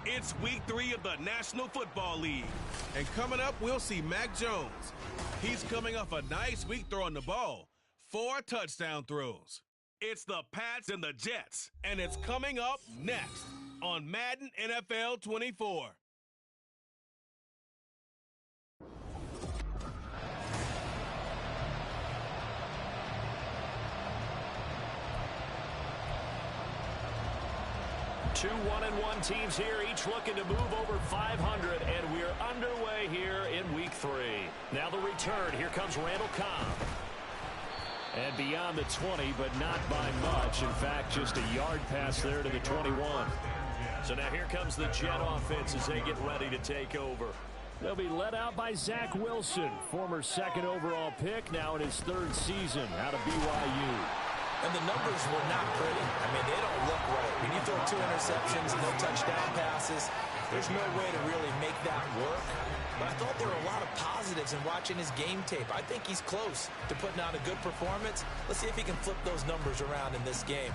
It's week 3 of the National Football League. And coming up, we'll see Mac Jones. He's coming off a nice week throwing the ball. 4 touchdown throws. It's the Pats and the Jets. And it's coming up next on Madden NFL 24. Two 1-1 teams here, each looking to move over 500, and we're underway here in week 3. Now the return. Here comes Randall Cobb. And beyond the 20, but not by much. In fact, just a yard pass there to the 21. So now here comes the Jet offense as they get ready to take over. They'll be led out by Zach Wilson, former 2nd overall pick, now in his 3rd season out of BYU. And the numbers were not pretty. I mean, they don't look right. When you throw 2 interceptions and no touchdown passes, there's no way to really make that work. But I thought there were a lot of positives in watching his game tape. I think he's close to putting out a good performance. Let's see if he can flip those numbers around in this game.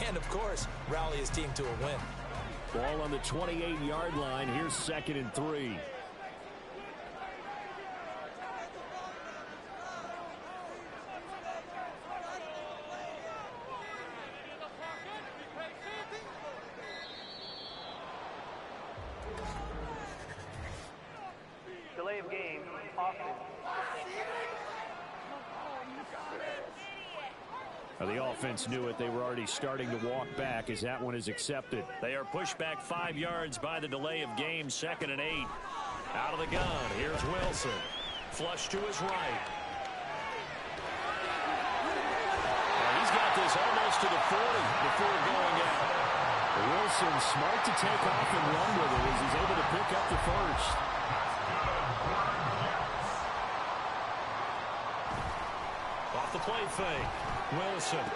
And, of course, rally his team to a win. Ball on the 28-yard line. Here's 2nd and 3. Delay of game, offense. The offense knew it. They were already starting to walk back as that one is accepted. They are pushed back 5 yards by the delay of game, 2nd and 8. Out of the gun, here's Wilson. Flush to his right. He's got this almost to the 40 before going out. Wilson smart to take off and run with it as he's able to pick up the first. Off the play fake. Wilson.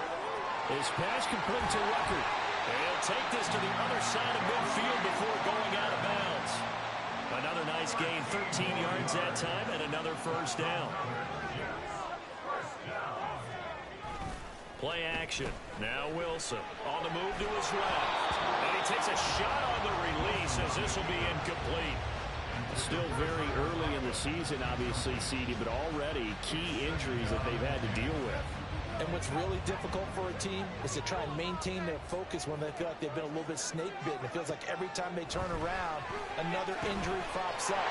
His pass complete to Rucker. He'll take this to the other side of midfield before going out of bounds. Another nice gain, 13 yards that time, and another first down. Play action. Now Wilson on the move to his left. And he takes a shot on the release as this will be incomplete. Still very early in the season, obviously, CD, but already key injuries that they've had to deal with. And what's really difficult for a team is to try and maintain their focus when they feel like they've been a little bit snake-bitten. It feels like every time they turn around, another injury crops up.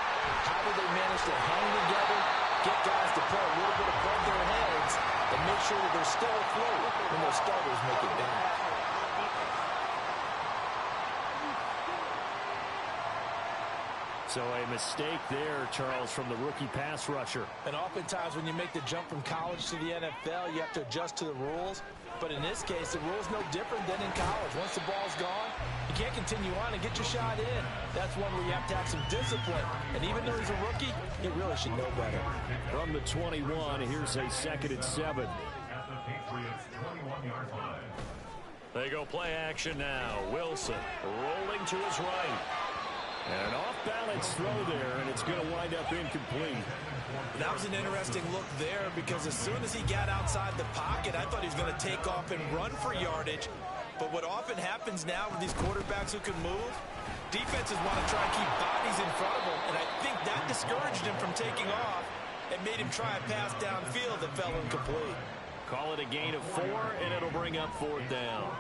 How do they manage to hang together, get guys to play a little bit above their heads, and make sure that they're still afloat when their starters make it down? So a mistake there, Charles, from the rookie pass rusher. And oftentimes when you make the jump from college to the NFL, you have to adjust to the rules. But in this case, the rule's no different than in college. Once the ball's gone, you can't continue on and get your shot in. That's one where you have to have some discipline. And even though he's a rookie, he really should know better. From the 21, here's a 2nd and 7. They go play action now. Wilson rolling to his right. And an off-balance throw there, and it's going to wind up incomplete. That was an interesting look there because as soon as he got outside the pocket, I thought he was going to take off and run for yardage. But what often happens now with these quarterbacks who can move, defenses want to try and keep bodies in front of him, and I think that discouraged him from taking off and made him try a pass downfield that fell incomplete. Call it a gain of 4, and it'll bring up 4th down.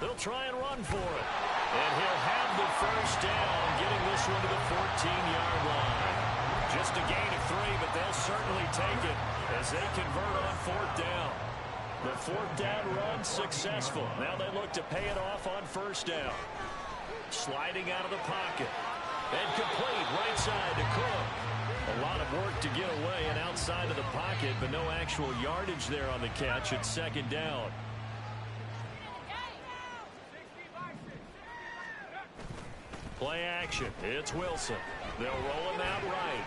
They'll try and run for it. And he'll have the first down, getting this one to the 14-yard line. Just a gain of 3, but they'll certainly take it as they convert on 4th down. The 4th down run successful. Now they look to pay it off on 1st down. Sliding out of the pocket. And complete right side to Cook. A lot of work to get away and outside of the pocket, but no actual yardage there on the catch at 2nd down. Play action. It's Wilson. They'll roll him out right.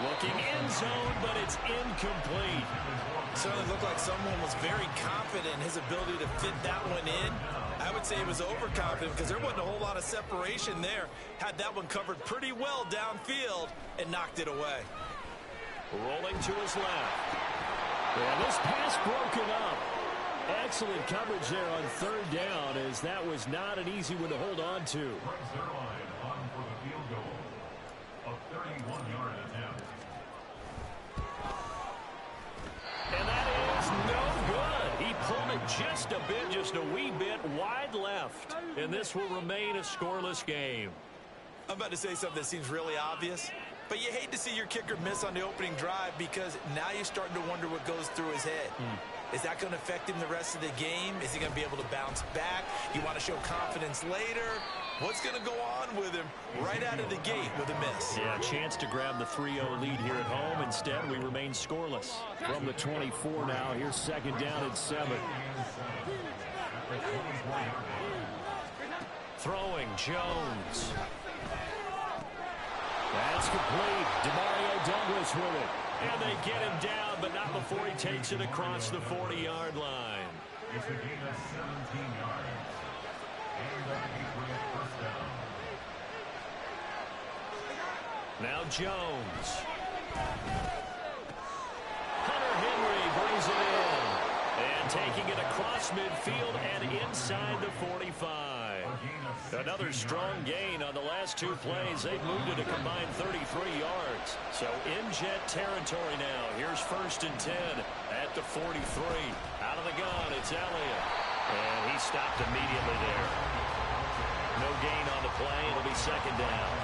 Looking end zone, but it's incomplete. Certainly looked like someone was very confident in his ability to fit that one in. I would say he was overconfident because there wasn't a whole lot of separation there. Had that one covered pretty well downfield and knocked it away. Rolling to his left. And this pass broken up. And excellent coverage there on third down, as that was not an easy one to hold on to. And that is no good. He pulled it just a bit, just a wee bit wide left. And this will remain a scoreless game. I'm about to say something that seems really obvious, but you hate to see your kicker miss on the opening drive because now you're starting to wonder what goes through his head. Is that going to affect him the rest of the game? Is he going to be able to bounce back? You want to show confidence later? What's going to go on with him right out of the gate with a miss? Yeah, a chance to grab the 3-0 lead here at home. Instead, we remain scoreless. From the 24 now, here's second down and 7. Throwing, Jones. That's complete. Demario Douglas with it. And they get him down, but not before he takes it across the 40-yard line. It's a gain of 17 yards. And that will bring it first down. Now Jones. Hunter Henry brings it in. And taking it across midfield and inside the 45. Another strong gain on the last two plays. They've moved it a combined 33 yards. So in jet territory now. Here's first and 10 at the 43. Out of the gun, it's Elliott. And he stopped immediately there. No gain on the play. It'll be second down.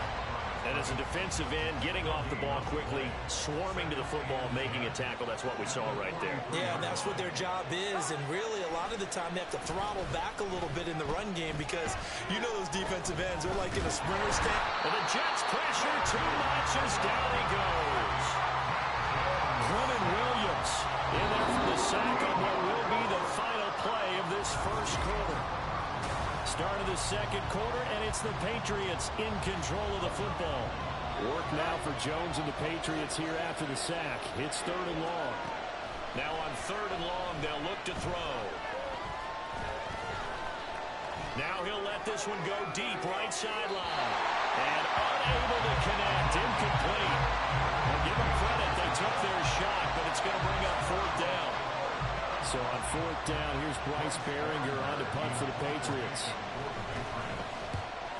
And as a defensive end, getting off the ball quickly, swarming to the football, making a tackle, that's what we saw right there. Yeah, and that's what their job is. And really, a lot of the time, they have to throttle back a little bit in the run game because you know those defensive ends, they're like in a sprinter stand. And the Jets pressure, 2 notches, down he goes. Clement Williams in there for the sack on what will be the final play of this first quarter. Start of the second quarter, and it's the Patriots in control of the football. Work now for Jones and the Patriots here after the sack. It's third and long. Now on third and long, they'll look to throw. Now he'll let this one go deep, right sideline. And unable to connect, incomplete. Well, give them credit, they took their shot, but it's going to bring up fourth down. So on fourth down, here's Bryce Behringer on to punt for the Patriots.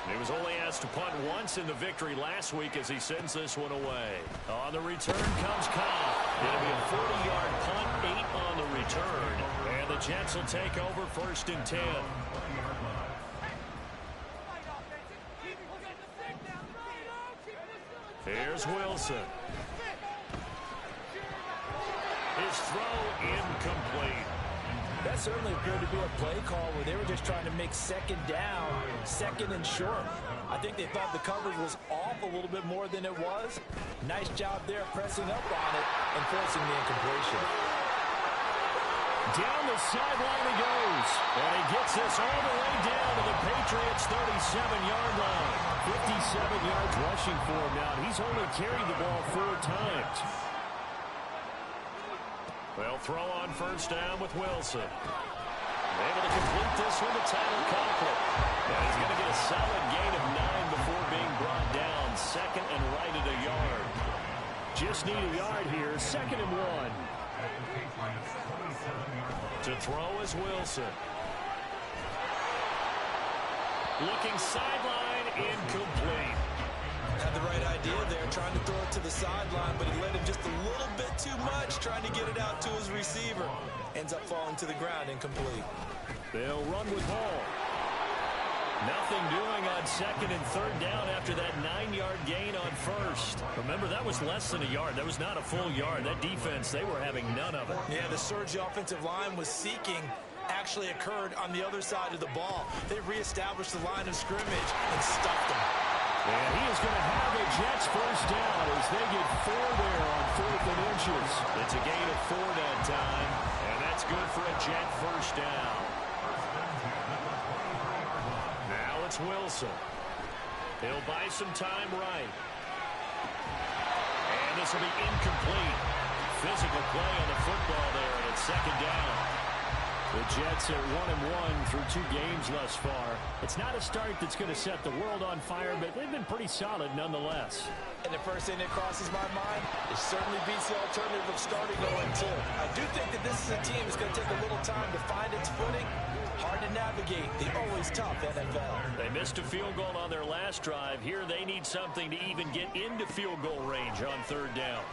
He was only asked to punt once in the victory last week as he sends this one away. On the return comes Cobb. It'll be a 40-yard punt, 8 on the return. And the Jets will take over first and 10. Here's Wilson. His throw incomplete. That certainly appeared to be a play call where they were just trying to make second down, second and short. I think they thought the coverage was off a little bit more than it was. Nice job there pressing up on it and forcing the incompletion. Down the sideline he goes. And he gets this all the way down to the Patriots' 37-yard line. 57 yards rushing for him now. He's only carried the ball 4 times. They'll throw on first down with Wilson. Able to complete this one to Tyler Conklin. And he's going to get a solid gain of 9 before being brought down. Second and right at a yard. Just need a yard here. Second and 1. To throw is Wilson. Looking sideline, incomplete. Had the right idea there, trying to throw it to the sideline, but he let him just a little bit too much, trying to get it out to his receiver. Ends up falling to the ground, incomplete. They'll run with ball. Nothing doing on second and third down after that 9-yard gain on first. Remember, that was less than a yard. That was not a full yard. That defense, they were having none of it. Yeah, the surge the offensive line was seeking actually occurred on the other side of the ball. They reestablished the line of scrimmage and stuffed them. And he is going to have a Jets first down as they get 4 there on 4th and inches. It's a gain of 4 that time, and that's good for a Jet first down. Now it's Wilson. He'll buy some time right. And this will be incomplete. Physical play on the football there, and it's second down. The Jets are 1-1 through 2 games thus far. It's not a start that's going to set the world on fire, but they've been pretty solid nonetheless. And the first thing that crosses my mind, it certainly beats the alternative of starting 0-2. I do think that this is a team that's going to take a little time to find its navigate the always tough NFL. They missed a field goal on their last drive. Here they need something to even get into field goal range on third down.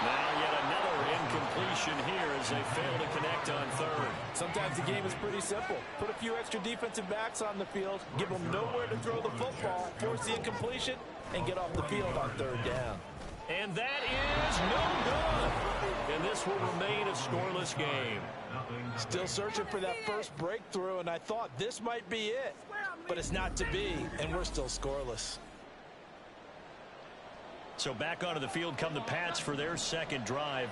Now yet another incompletion here as they fail to connect on third. Sometimes the game is pretty simple. Put a few extra defensive backs on the field, give them nowhere to throw the football, force the incompletion, and get off the field on third down. And that is no good. And this will remain a scoreless game. Still searching for that first breakthrough, and I thought this might be it. But it's not to be, and we're still scoreless. So back onto the field come the Pats for their second drive.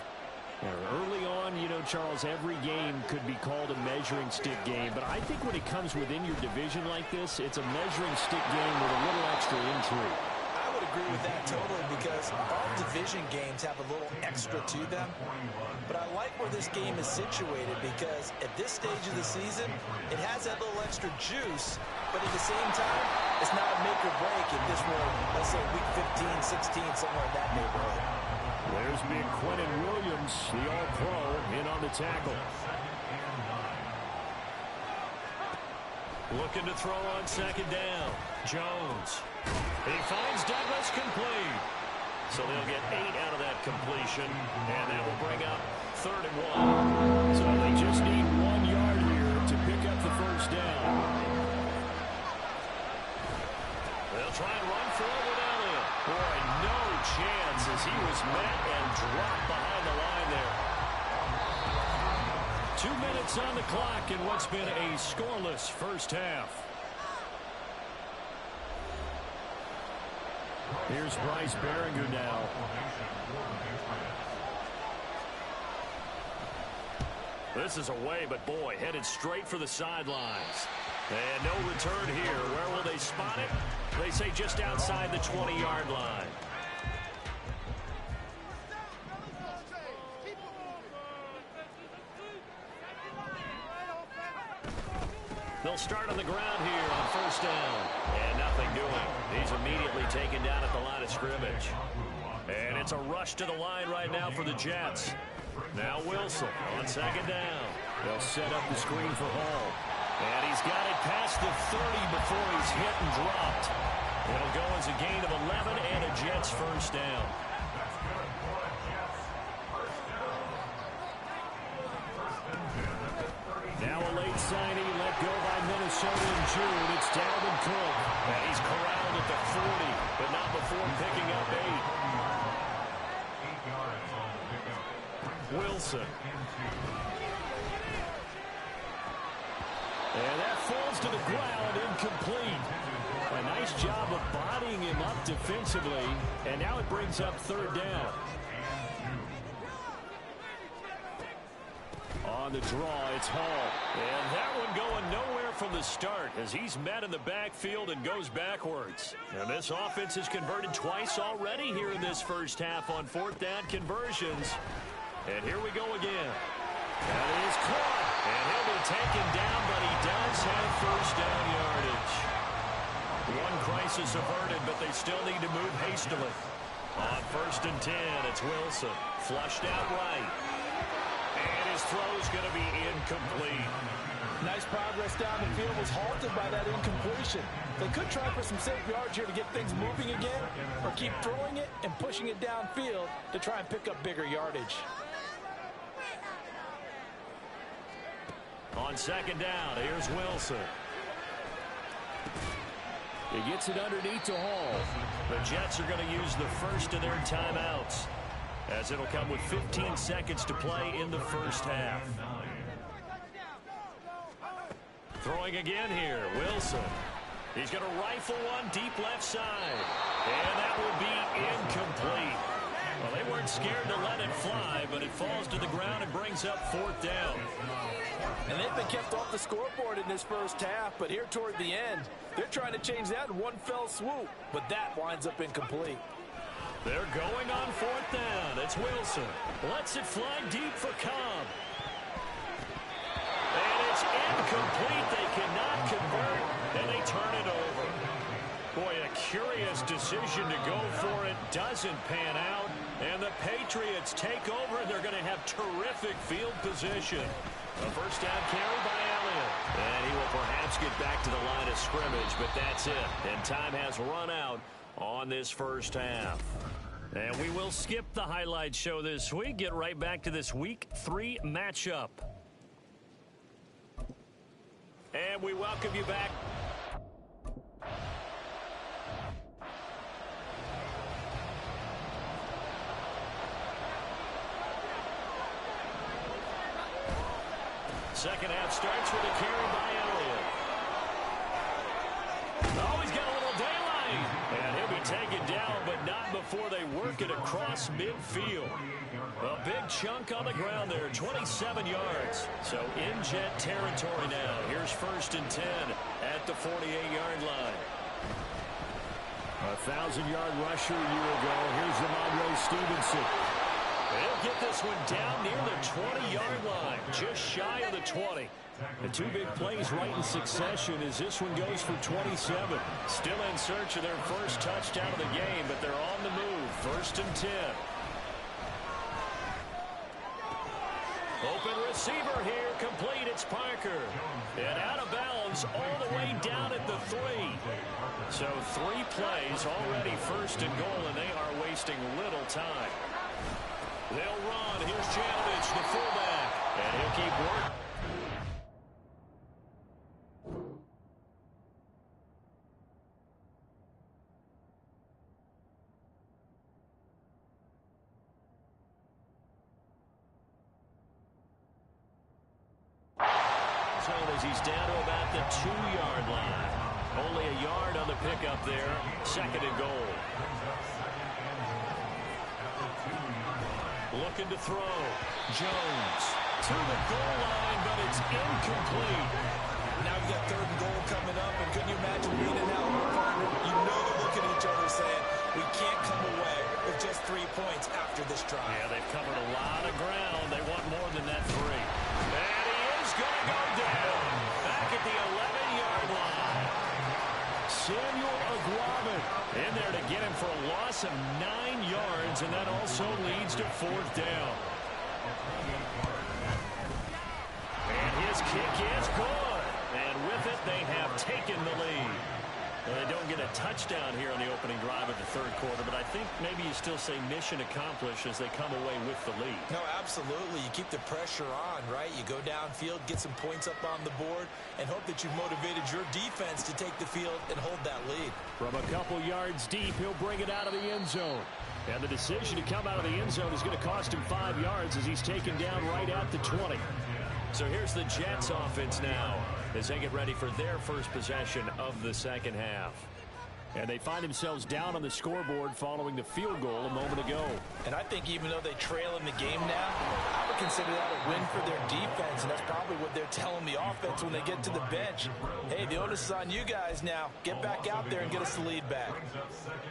Early on, you know, Charles, every game could be called a measuring stick game. But I think when it comes within your division like this, it's a measuring stick game with a little extra intrigue. I would agree with that totally because all division games have a little extra to them. But I like where this game is situated because at this stage of the season, it has that little extra juice. But at the same time, it's not a make or break if this were, let's say, week 15, 16, somewhere in that neighborhood. There's big Quentin Williams, the All-Pro, in on the tackle. Looking to throw on second down. Jones. He finds Douglas complete. So they'll get 8 out of that completion, and that will bring up 3rd and 1. So they just need 1 yard here to pick up the first down. They'll try and run forward Elliott. Boy, no chance as he was met and dropped behind the line there. 2 minutes on the clock in what's been a scoreless first half. Here's Bryce Behringer now. This is away, but boy, headed straight for the sidelines. And no return here. Where will they spot it? They say just outside the 20-yard line. They'll start on the ground here on first down. And nothing doing. He's immediately taken down at the line of scrimmage. And it's a rush to the line right now for the Jets. Now Wilson on second down. They'll set up the screen for Hall. And he's got it past the 30 before he's hit and dropped. It'll go as a gain of 11 and a Jets first down. Now a late signing let go by Minnesota in June. It's Dalvin Cook. And he's corralled at the 40, but not before picking up 8. Wilson. And that falls to the ground, incomplete. A nice job of bodying him up defensively, and now it brings up 3rd down. On the draw, it's Hall. And that one going nowhere from the start as he's met in the backfield and goes backwards. And this offense has converted twice already here in this first half on 4th down conversions. And here we go again. That is caught. And he'll be taken down, but he does have first down yardage. One crisis averted, but they still need to move hastily. On 1st and 10, it's Wilson. Flushed out right. And his throw's going to be incomplete. Nice progress down the field was halted by that incompletion. They could try for some safe yards here to get things moving again, or keep throwing it and pushing it downfield to try and pick up bigger yardage. On second down, here's Wilson. He gets it underneath to Hall. The Jets are going to use the first of their timeouts, as it'll come with 15 seconds to play in the first half. Throwing again here, Wilson. He's going to rifle one deep left side. And that will be incomplete. Well, they weren't scared to let it fly, but it falls to the ground and brings up 4th down. And they've been kept off the scoreboard in this first half, but here toward the end, they're trying to change that in one fell swoop, but that winds up incomplete. They're going on 4th down. It's Wilson. Lets it fly deep for Cobb. And it's incomplete. They cannot convert, and they turn it over. Boy, a curious decision to go for it. Doesn't pan out. And the Patriots take over, and they're going to have terrific field position. A first down carry by Elliott. And he will perhaps get back to the line of scrimmage, but that's it. And time has run out on this first half. And we will skip the highlight show this week. Get right back to this Week 3 matchup. And we welcome you back. Second half starts with a carry by Elliott. Oh, he's got a little daylight. And he'll be taken down, but not before they work it across midfield. A big chunk on the ground there, 27 yards. So in Jet territory now. Here's 1st and 10 at the 48-yard line. A 1,000-yard rusher a year ago. Here's Ramondre Stevenson. They'll get this one down near the 20-yard line, just shy of the 20. The two big plays right in succession as this one goes for 27. Still in search of their first touchdown of the game, but they're on the move. 1st and 10. Open receiver here, complete. It's Parker. And out of bounds all the way down at the 3. So 3 plays already 1st and goal, and they are wasting little time. They'll run. Here's Janovich, the fullback. And he'll keep working. As he's down to about the 2-yard line. Only a yard on the pickup there. 2nd and goal. Looking to throw. Jones to the goal line, but it's incomplete. Now we've got 3rd and goal coming up, and couldn't you imagine being in that one, partner? You know they're looking at each other saying, we can't come away with just 3 points after this drive. Yeah, they've covered a lot of ground. They want more than that 3. And he is going to go down. Back at the 11-yard line. Samuel Aguaman in there to get him for a loss of 9 yards, and that also leads to 4th down. And his kick is good. And with it, they have taken the lead. Well, they don't get a touchdown here on the opening drive of the 3rd quarter, but I think maybe you still say mission accomplished as they come away with the lead. No, absolutely. You keep the pressure on, right? You go downfield, get some points up on the board, and hope that you've motivated your defense to take the field and hold that lead. From a couple yards deep, he'll bring it out of the end zone. And the decision to come out of the end zone is going to cost him 5 yards as he's taken down right at the 20. So here's the Jets offense now as they get ready for their first possession of the 2nd half. And they find themselves down on the scoreboard following the field goal a moment ago. And I think even though they trail in the game now, I would consider that a win for their defense, and that's probably what they're telling the offense when they get to the bench. Hey, the onus is on you guys now. Get back out there and get us the lead back.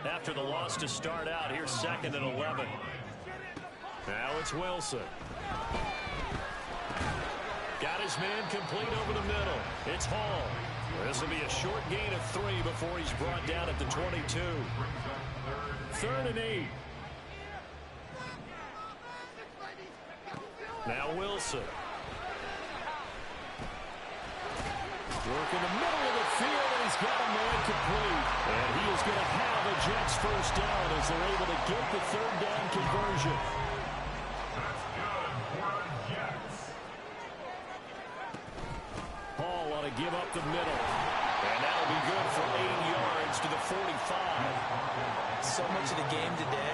After the loss to start out, here's 2nd and 11. Now it's Wilson. Got his man complete over the middle. It's Hall. This will be a short gain of 3 before he's brought down at the 22. 3rd and 8. Now Wilson. Working the middle of the field, and he's got a man complete. And he is going to have a Jets first down as they're able to get the 3rd down conversion. Hall ought to give up the middle. And that'll be good for 8 yards to the 45. So much of the game today,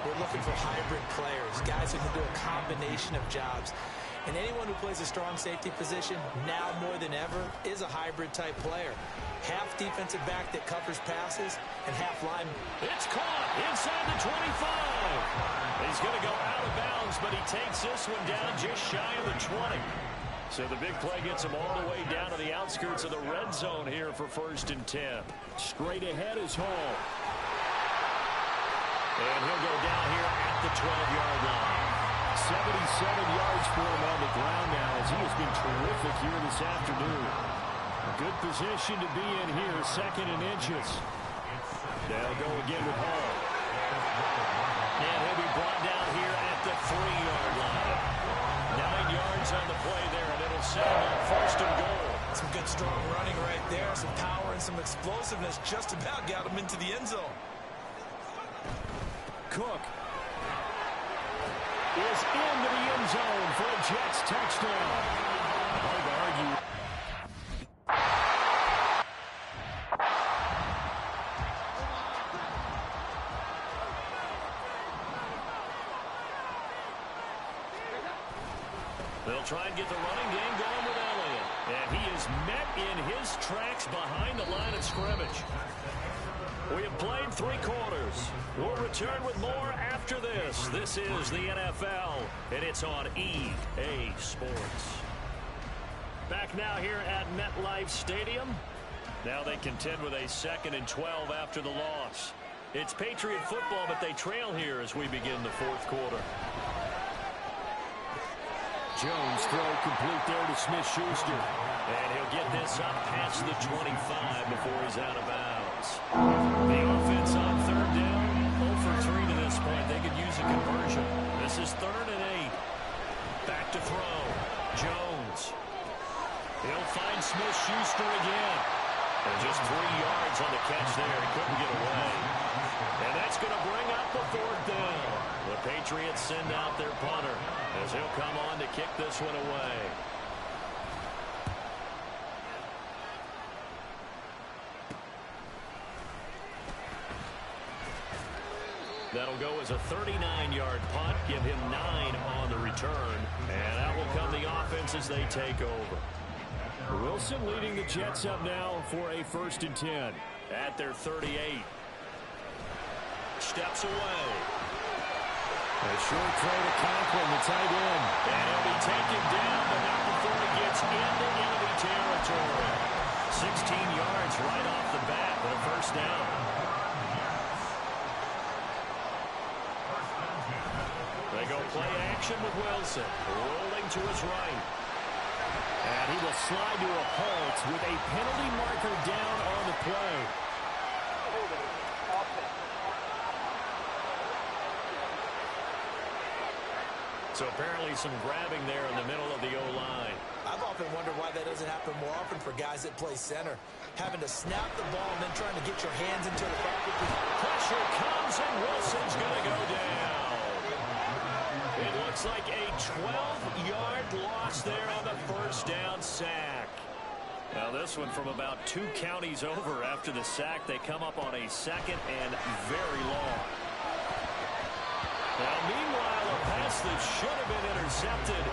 we're looking for hybrid players, guys who can do a combination of jobs. And anyone who plays a strong safety position, now more than ever, is a hybrid-type player. Half defensive back that covers passes, and half lineman. It's caught inside the 25. He's going to go out of bounds, but he takes this one down just shy of the 20. So the big play gets him all the way down to the outskirts of the red zone here for 1st and 10. Straight ahead is Hall. And he'll go down here at the 12-yard line. 77 yards for him on the ground now as he has been terrific here this afternoon. A good position to be in here, 2nd and inches. They'll go again with Hall. And he'll be brought down here at the 3-yard line. 9 yards on the play there, and it'll set him on 1st and goal. Some good, strong running right there. Some power and some explosiveness just about got him into the end zone. Cook is into the end zone for a Jets touchdown. Hard to argue. They'll try and get the running game going with Elliott. And he is met in his tracks behind the line of scrimmage. We have played 3 quarters. We'll return with more after this. This is the NFL, and it's on EA Sports. Back now here at MetLife Stadium. Now they contend with a 2nd and 12 after the loss. It's Patriot football, but they trail here as we begin the 4th quarter. Jones throw complete there to Smith-Schuster. And he'll get this up past the 25 before he's out of bounds. The offense on 3rd down, 0 for 3 to this point. They could use a conversion. This is 3rd and 8. Back to throw. Jones. He'll find Smith-Schuster again. And just 3 yards on the catch there. He couldn't get away. And that's going to bring up the 4th down. The Patriots send out their punter as he'll come on to kick this one away. That'll go as a 39-yard punt. Give him 9 on the return. And that will come the offense as they take over. Wilson leading the Jets up now for a 1st and 10 at their 38. Steps away. A short throw to Conklin, the tight end. And he'll be taken down, but not before he gets into enemy territory. 16 yards right off the bat, but a 1st down. They go play action with Wilson, rolling to his right. And he will slide to a halt with a penalty marker down on the play. So apparently some grabbing there in the middle of the O-line. I've often wondered why that doesn't happen more often for guys that play center. Having to snap the ball and then trying to get your hands into the pocket. Pressure comes and Wilson's going to go down. It looks like a 12-yard loss there on the 1st down sack. Now this one from about 2 counties over after the sack. They come up on a 2nd and very long. Now meanwhile, a pass that should have been intercepted,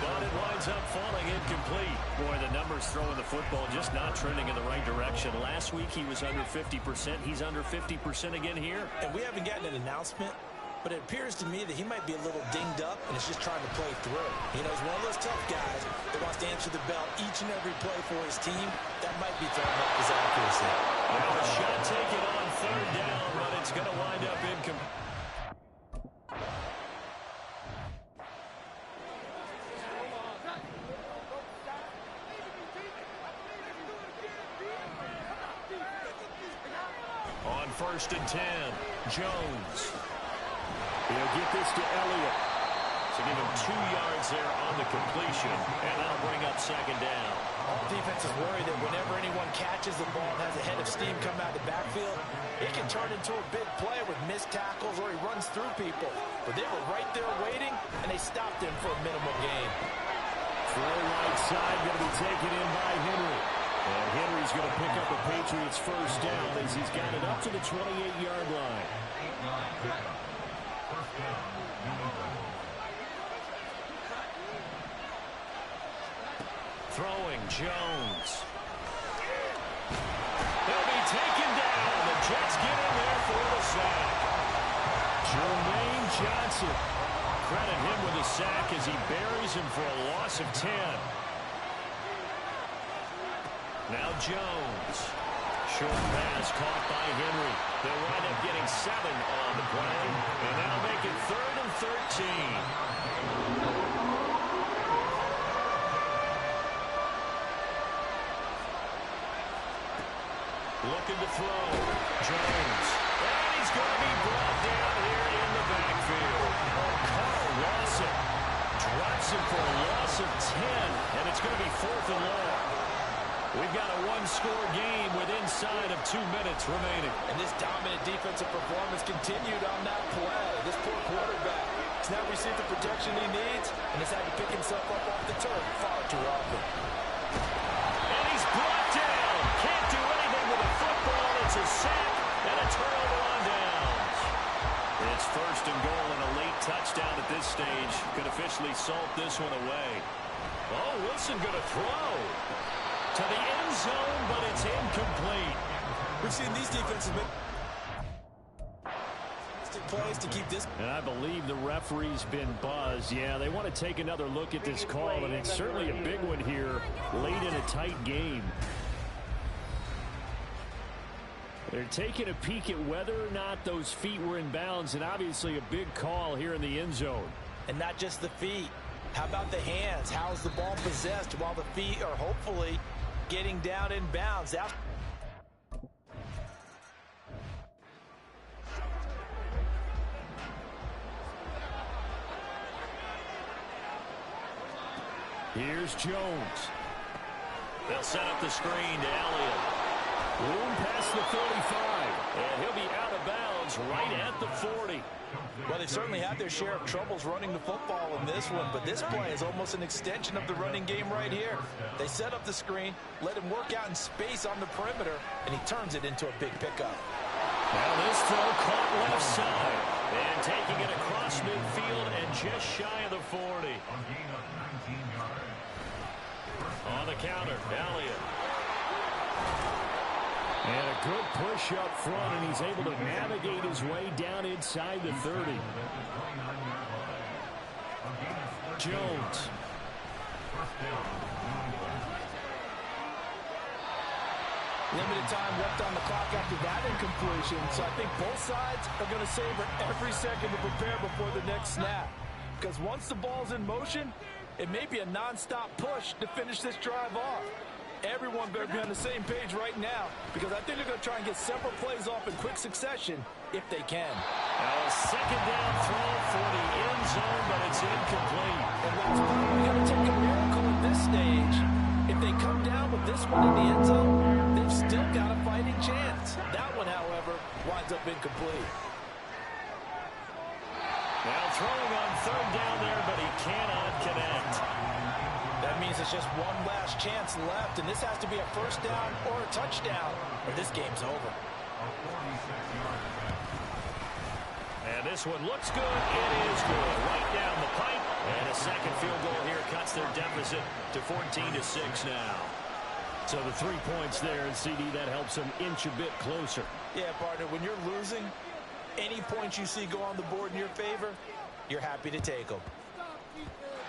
but it winds up falling incomplete. Boy, the numbers throwing the football just not trending in the right direction. Last week he was under 50%. He's under 50% again here. And we haven't gotten an announcement, but it appears to me that he might be a little dinged up and is just trying to play through. You know, he's one of those tough guys that wants to answer the bell each and every play for his team. That might be throwing up his accuracy. Now a shot taken on 3rd down, but it's going to wind up incomplete. On 1st and 10, Jones. He'll get this to Elliott. So give him 2 yards there on the completion, and that'll bring up 2nd down. All defenses worry that whenever anyone catches the ball and has a head of steam come out of the backfield, it can turn into a big play with missed tackles or he runs through people. But they were right there waiting, and they stopped him for a minimal gain. Throw right side, going to be taken in by Henry. And Henry's going to pick up a Patriots 1st down as he's got it up to the 28-yard line. Throwing Jones. He'll be taken down. The Jets get in there for the sack. Jermaine Johnson. Credit him with a sack as he buries him for a loss of 10. Now Jones. Short pass caught by Henry. They'll wind up getting 7 on the play. And that'll make it 3rd and 13. Looking to throw. Jones. And he's going to be brought down here in the backfield. Carl Lawson drops him for a loss of 10, and it's going to be 4th and long. We've got a one-score game with inside of 2 minutes remaining. And this dominant defensive performance continued on that play. This poor quarterback has not received the protection he needs and has had to pick himself up off the turf far too often. And he's brought down. Can't do anything with a football. It's a sack and a turnover on downs. It's 1st and goal and a late touchdown at this stage could officially salt this one away. Oh, Wilson going to throw to the end zone, but it's incomplete. We've seen these defensive plays to keep this. And I believe the referee's been buzzed. Yeah, they want to take another look at this call, and it's certainly a big one here late in a tight game. They're taking a peek at whether or not those feet were in bounds, and obviously a big call here in the end zone. And not just the feet. How about the hands? How's the ball possessed while the feet are hopefully getting down in bounds? Here's Jones. They'll set up the screen to Elliott. Room past the 35, and he'll be out of bounds right at the 40. Well, they've certainly had their share of troubles running the football in this one, but this play is almost an extension of the running game right here. They set up the screen, let him work out in space on the perimeter, and he turns it into a big pickup. Now this throw caught left side, and taking it across midfield and just shy of the 40. On the counter, Elliott. And a good push up front, and he's able to navigate his way down inside the 30. Jones. Limited time left on the clock after that incompletion, so I think both sides are going to savor every second to prepare before the next snap. Because once the ball's in motion, it may be a non-stop push to finish this drive off. Everyone better be on the same page right now, because I think they're going to try and get several plays off in quick succession if they can. A second down throw for the end zone, but it's incomplete. And it's probably going to take a miracle at this stage. If they come down with this one in the end zone, they've still got a fighting chance. That one, however, winds up incomplete. Now throwing on 3rd down there, but he cannot connect. That means it's just one last chance left, and this has to be a 1st down or a touchdown, or this game's over. And this one looks good. It is good. Right down the pipe. And a second field goal here cuts their deficit to 14-6 now. So the 3 points there, and CD, that helps them inch a bit closer. Yeah, partner, when you're losing, any points you see go on the board in your favor, you're happy to take them.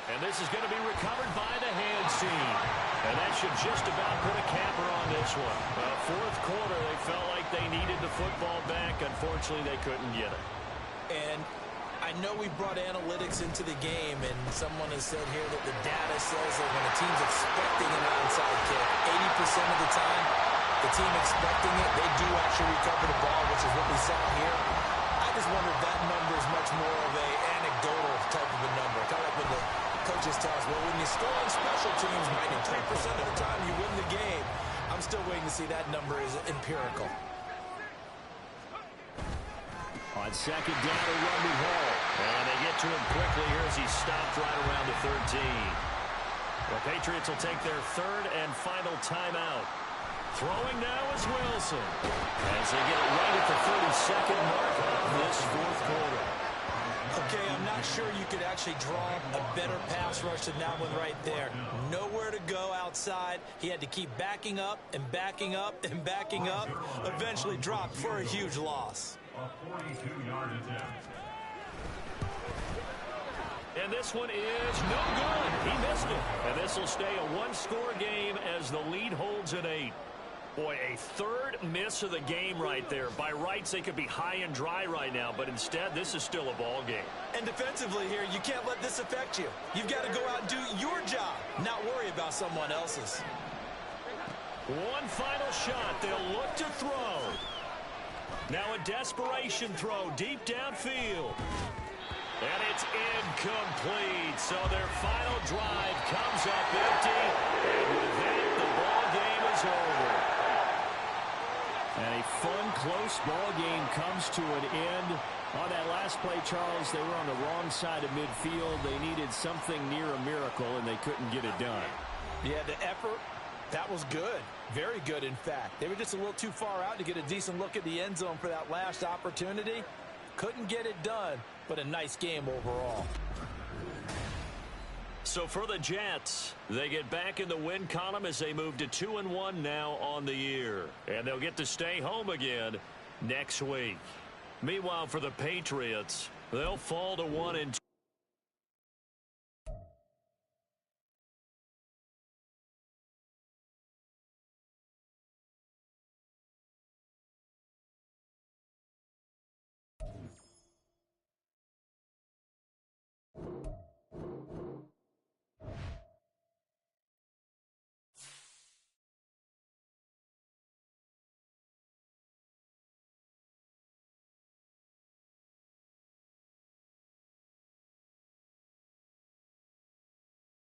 And this is going to be recovered by the hands team. And that should just about put a capper on this one. 4th quarter, they felt like they needed the football back. Unfortunately, they couldn't get it. And I know we brought analytics into the game, and someone has said here that the data says that when a team's expecting an onside kick, 80% of the time, the team expecting it, they do actually recover the ball, which is what we saw here. I just wonder if that number is much more of a anecdotal type of a number. Kind of like when the coaches tell us, well, when you score on special teams, 93% of the time you win the game. I'm still waiting to see that number is empirical. On 2nd down to Rumby Hall. And they get to him quickly here as he stopped right around the 13. The Patriots will take their 3rd and final timeout. Throwing now is Wilson. As they get it right at the 32nd mark of this 4th quarter. Okay, I'm not sure you could actually draw a better pass rush than that one right there. Nowhere to go outside. He had to keep backing up and backing up and backing up. Eventually dropped for a huge loss. A 42-yard attempt. And this one is no good. He missed it. And this will stay a one-score game as the lead holds at 8. Boy, a 3rd miss of the game right there. By rights, they could be high and dry right now, but instead, this is still a ball game. And defensively here, you can't let this affect you. You've got to go out and do your job, not worry about someone else's. One final shot. They'll look to throw. Now a desperation throw deep downfield. And it's incomplete. So their final drive comes up empty. And with that, the ball game is over. And a fun, close ball game comes to an end. On that last play, Charles, they were on the wrong side of midfield. They needed something near a miracle, and they couldn't get it done. Yeah, the effort, that was good. Very good, in fact. They were just a little too far out to get a decent look at the end zone for that last opportunity. Couldn't get it done, but a nice game overall. So for the Jets, they get back in the win column as they move to 2-1 now on the year. And they'll get to stay home again next week. Meanwhile, for the Patriots, they'll fall to 1-2.